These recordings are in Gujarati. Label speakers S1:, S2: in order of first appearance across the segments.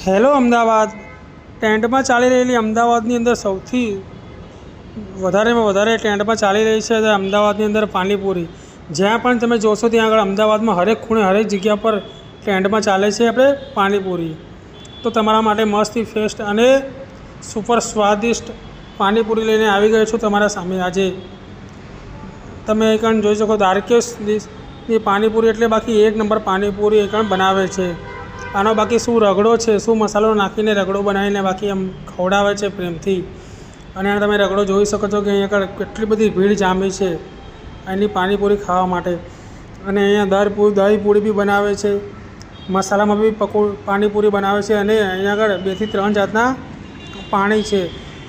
S1: હેલો અમદાવાદ, ટેન્ટમાં ચાલી રહેલી અમદાવાદની અંદર સૌથી વધારેમાં વધારે ટેન્ટમાં ચાલી રહી છે અમદાવાદની અંદર પાણીપુરી. જ્યાં પણ તમે જોશો ત્યાં આગળ અમદાવાદમાં હરેક ખૂણે હરેક જગ્યા પર ટેન્ટમાં ચાલે છે આપણે પાણીપુરી. તો તમારા માટે મસ્તી ફેસ્ટ અને સુપર સ્વાદિષ્ટ પાણીપુરી લઈને આવી ગયો છું તમારા સામે. આજે તમે એકણ જોઈ શકો દ્વારકેશની પાણીપુરી એટલે બાકી એક નંબર પાણીપુરી એકણ બનાવે છે. આનો બાકી શું રગડો છે, શું મસાલો નાખીને રગડો બનાવીને બાકી આમ ખવડાવે છે પ્રેમથી. અને તમે રગડો જોઈ શકો છો કે અહીંયા આગળ કેટલી બધી ભીડ જામી છે એની પાણીપુરી ખાવા માટે. અને અહીંયા દહીં પૂરી બી બનાવે છે, મસાલામાં બી પાણીપુરી બનાવે છે. અને અહીંયા આગળ 2 થી 3 જાતના પાણી છે.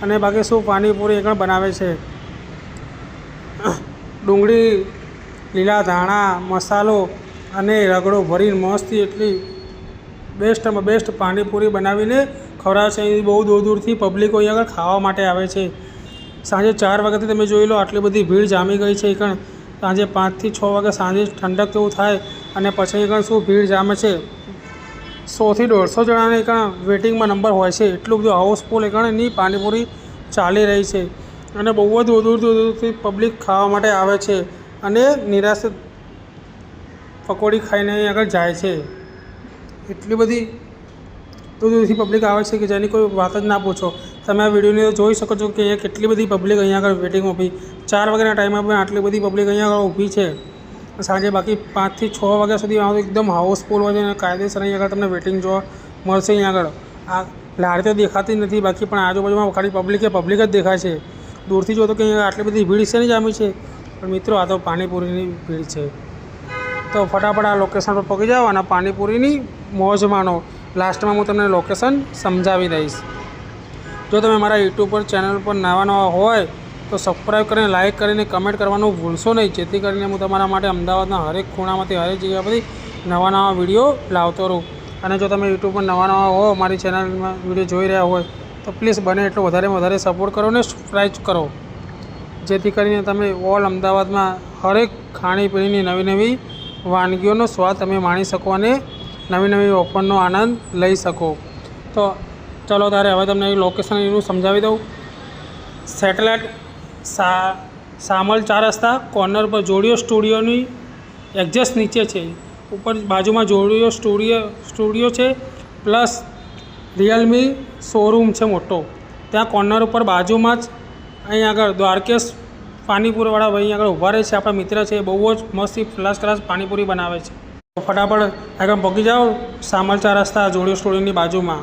S1: અને બાકી શું પાણીપુરી એકણ બનાવે છે. ડુંગળી, લીલા ધાણા, મસાલો અને રગડો ભરીને મસ્તી એટલી બેસ્ટમાં બેસ્ટ પાણીપુરી બનાવીને ખવડાવે છે. બહુ દૂર દૂરથી પબ્લિકો અહીં આગળ ખાવા માટે આવે છે. સાંજે 4 વાગ્યાથી તમે જોઈ લો આટલી બધી ભીડ જામી ગઈ છે. એકણ સાંજે 5 થી 6 વાગે સાંજે ઠંડક જેવું થાય અને પછી એકણ શું ભીડ જામે છે. 100 થી 150 જણાને એકણ વેટિંગમાં નંબર હોય છે. એટલું બધું હાઉસફુલ એકણ એની પાણીપુરી ચાલી રહી છે. અને બહુ જ દૂર દૂરથી પબ્લિક ખાવા માટે આવે છે અને નિરાશ પકોડી ખાઈને અહીં આગળ જાય છે. એટલી બધી દૂર દૂરથી પબ્લિક આવે છે કે જેની કોઈ વાત જ ના પૂછો. તમે આ વિડીયોને જોઈ શકો છો કે અહીંયા કેટલી બધી પબ્લિક અહીંયા આગળ વેટિંગ ઊભી. 4 વાગ્યાના ટાઈમમાં પણ આટલી બધી પબ્લિક અહીંયા આગળ ઊભી છે. સાંજે બાકી 5 થી 6 વાગ્યા સુધી એકદમ હાઉસફુલ હોય છે અને કાયદેસર અહીં આગળ તમને વેટિંગ જોવા મળશે. અહીં આગળ આ લારી તો દેખાતી નથી બાકી પણ આજુબાજુમાં ખાલી પબ્લિક જ દેખાય છે. દૂરથી જો તો કે અહીંયા આટલી બધી ભીડ છે ને જામી છે. પણ મિત્રો આ તો પાણીપુરીની ભીડ છે. તો ફટાફટ આ લોકેશન પર પહોંચી જાઓ અને પાણીપુરીની મોજ માણો. લાસ્ટમાં હું તમને લોકેશન સમજાવી દઈશ. જો તમે મારા યુટ્યુબ પર ચેનલ પર નવા હોય તો સબસ્ક્રાઈબ કરીને લાઇક કરીને કમેન્ટ કરવાનું ભૂલશો નહીં, જેથી કરીને હું તમારા માટે અમદાવાદના હરેક ખૂણામાંથી હરેક જગ્યા પરથી નવા વિડીયો લાવતો રહું. અને જો તમે યુટ્યુબ પર નવા હો, મારી ચેનલમાં વિડીયો જોઈ રહ્યા હોય તો પ્લીઝ બને એટલો વધારેમાં વધારે સપોર્ટ કરો ને સબસ્ક્રાઈબ કરો, જેથી કરીને તમે ઓલ અમદાવાદમાં હરેક ખાણીપીણીની નવી વાનગીઓનો સ્વાદ તમે માણી શકો અને નવી ઓફરનો આનંદ લઈ શકો. તો ચલો તારે હવે તમને લોકેશન એનું સમજાવી દઉં. સેટેલાઇટ સામલ 4 રસ્તા કોર્નર પર જોડિયો સ્ટુડિયોની એક્ઝેક્ટ નીચે છે. ઉપર બાજુમાં જોડિયો સ્ટુડિયો છે પ્લસ રિયલમી શોરૂમ છે મોટો. ત્યાં કોર્નર ઉપર બાજુમાં જ અહીં આગળ દ્વારકેશ પાણીપુરીવાળા ભાઈ આગળ ઊભા રહે છે. આપણા મિત્ર છે, બહુ જ મસ્ત ફર્સ્ટ ક્લાસ પાણીપુરી બનાવે છે. ફટાફટ આગળ પહોંચી જાઓ સામલ 4 રસ્તા જોડિયો સ્ટુડિયોની બાજુમાં.